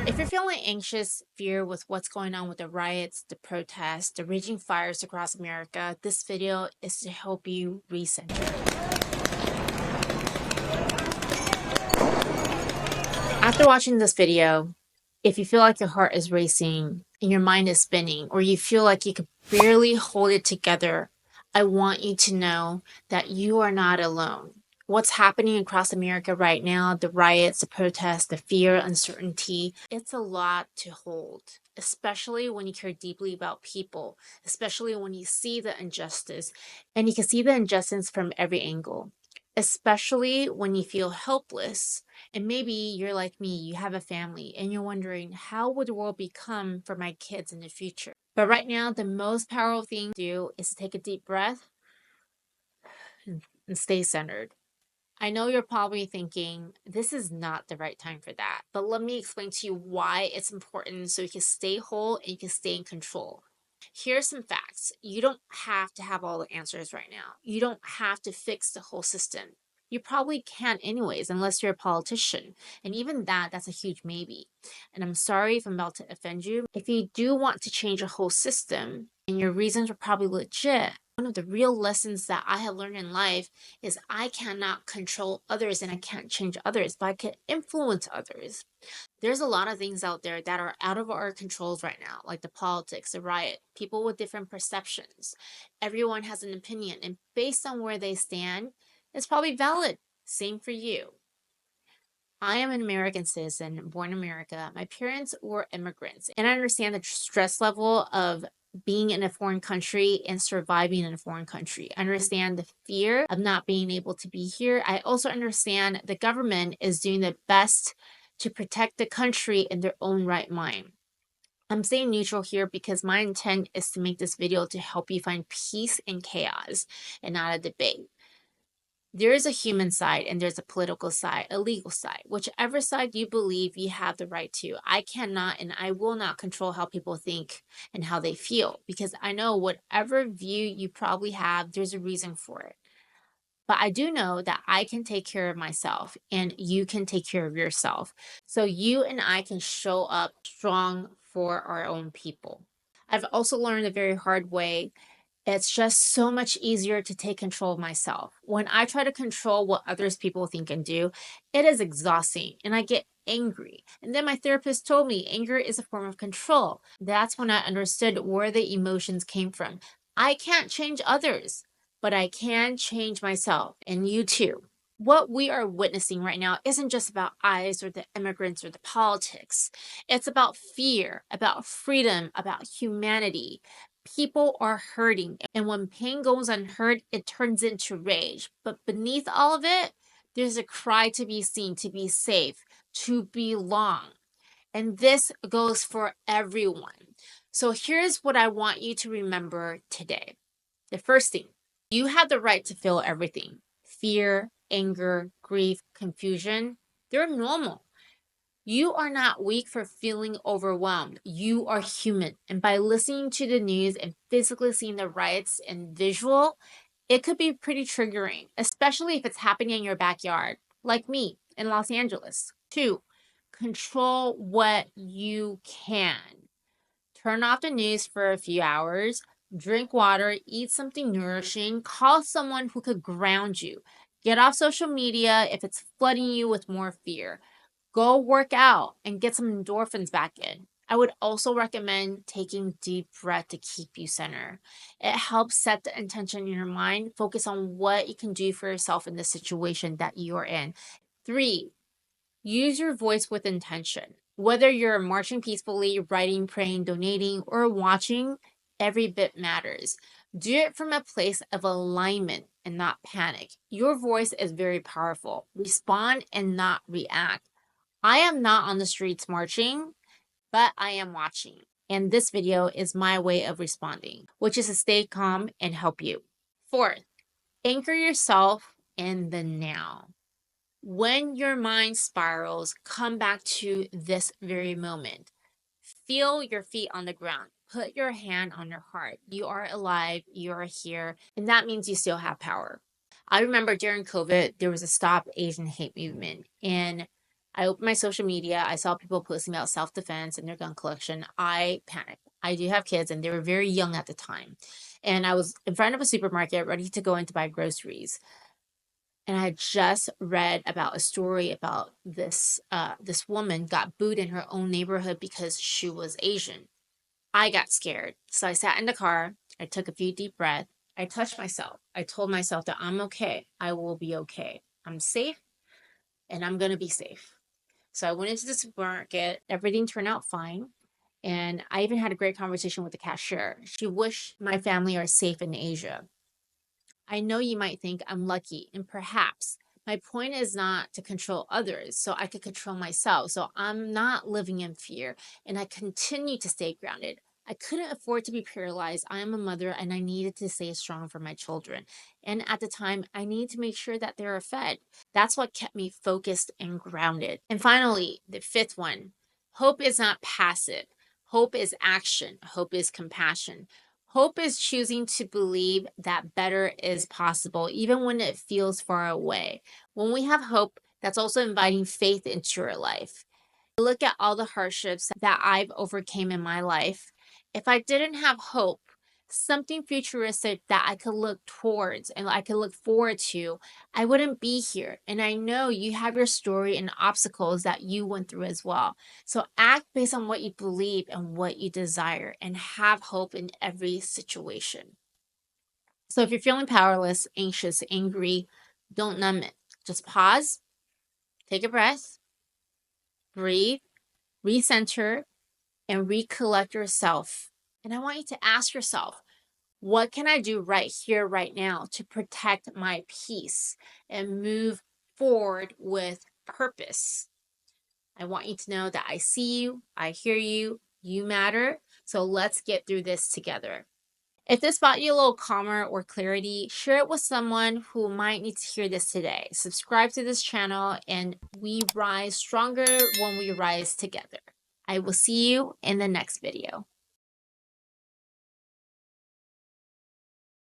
If you're feeling anxious, fear with what's going on with the riots, the protests, the raging fires across America, this video is to help you recenter. After watching this video, if you feel like your heart is racing and your mind is spinning, or you feel like you could barely hold it together, I want you to know that you are not alone. What's happening across America right now, the riots, the protests, the fear, uncertainty, it's a lot to hold, especially when you care deeply about people, especially when you see the injustice, and you can see the injustice from every angle, especially when you feel helpless and maybe you're like me, you have a family, and you're wondering, how would the world become for my kids in the future? But right now, the most powerful thing to do is to take a deep breath and stay centered. I know you're probably thinking, this is not the right time for that. But let me explain to you why it's important so you can stay whole and you can stay in control. Here's some facts. You don't have to have all the answers right now. You don't have to fix the whole system. You probably can't anyways, unless you're a politician. And even that's a huge maybe. And I'm sorry if I'm about to offend you. If you do want to change a whole system and your reasons are probably legit, one of the real lessons that I have learned in life is I cannot control others and I can't change others, but I can influence others. There's a lot of things out there that are out of our controls right now, like the politics, the riot, people with different perceptions. Everyone has an opinion, and based on where they stand, it's probably valid. Same for you. I am an American citizen, born in America. My parents were immigrants, and I understand the stress level of being in a foreign country and surviving in a foreign country. I understand the fear of not being able to be here. I also understand the government is doing the best to protect the country in their own right mind. I'm staying neutral here because my intent is to make this video to help you find peace in chaos and not a debate. There is a human side and there's a political side, a legal side. Whichever side you believe, you have the right to. I cannot and I will not control how people think and how they feel because I know whatever view you probably have, there's a reason for it. But I do know that I can take care of myself and you can take care of yourself. So you and I can show up strong for our own people. I've also learned a very hard way, it's just so much easier to take control of myself. When I try to control what others people think and do, it is exhausting and I get angry. And then my therapist told me anger is a form of control. That's when I understood where the emotions came from. I can't change others, but I can change myself and you too. What we are witnessing right now isn't just about ICE or the immigrants or the politics. It's about fear, about freedom, about humanity. People are hurting, and when pain goes unheard, it turns into rage. But beneath all of it, there's a cry to be seen, to be safe, to belong. And this goes for everyone. So here's what I want you to remember today. The first thing, you have the right to feel everything: fear, anger, grief, confusion. They're normal. You are not weak for feeling overwhelmed. You are human. And by listening to the news and physically seeing the riots in visual, it could be pretty triggering, especially if it's happening in your backyard, like me in Los Angeles. Two, control what you can. Turn off the news for a few hours, drink water, eat something nourishing, call someone who could ground you. Get off social media if it's flooding you with more fear. Go work out and get some endorphins back in. I would also recommend taking deep breath to keep you centered. It helps set the intention in your mind, focus on what you can do for yourself in the situation that you are in. Three, use your voice with intention. Whether you're marching peacefully, writing, praying, donating, or watching, every bit matters. Do it from a place of alignment and not panic. Your voice is very powerful. Respond and not react. I am not on the streets marching, but I am watching. And this video is my way of responding, which is to stay calm and help you. Fourth, anchor yourself in the now. When your mind spirals, come back to this very moment. Feel your feet on the ground. Put your hand on your heart. You are alive, you are here, and that means you still have power. I remember during COVID, there was a Stop Asian Hate movement, and I opened my social media. I saw people posting about self-defense and their gun collection. I panicked. I do have kids, and they were very young at the time. And I was in front of a supermarket ready to go in to buy groceries. And I had just read about a story about this woman got booed in her own neighborhood because she was Asian. I got scared. So I sat in the car. I took a few deep breaths. I touched myself. I told myself that I'm okay. I will be okay. I'm safe and I'm going to be safe. So I went into the supermarket. Everything turned out fine. And I even had a great conversation with the cashier. She wished my family are safe in Asia. I know you might think I'm lucky, and perhaps. My point is not to control others so I could control myself. So I'm not living in fear and I continue to stay grounded. I couldn't afford to be paralyzed. I am a mother and I needed to stay strong for my children. And at the time, I needed to make sure that they were fed. That's what kept me focused and grounded. And finally, the fifth one, hope is not passive. Hope is action. Hope is compassion. Hope is choosing to believe that better is possible, even when it feels far away. When we have hope, that's also inviting faith into your life. Look at all the hardships that I've overcame in my life. If I didn't have hope, something futuristic that I could look towards and I could look forward to, I wouldn't be here. And I know you have your story and obstacles that you went through as well. So act based on what you believe and what you desire and have hope in every situation. So if you're feeling powerless, anxious, angry, don't numb it. Just pause, take a breath, breathe, recenter, and recollect yourself. And I want you to ask yourself, what can I do right here, right now to protect my peace and move forward with purpose? I want you to know that I see you, I hear you, you matter. So let's get through this together. If this brought you a little calmer or clarity, share it with someone who might need to hear this today. Subscribe to this channel, and we rise stronger when we rise together. I will see you in the next video.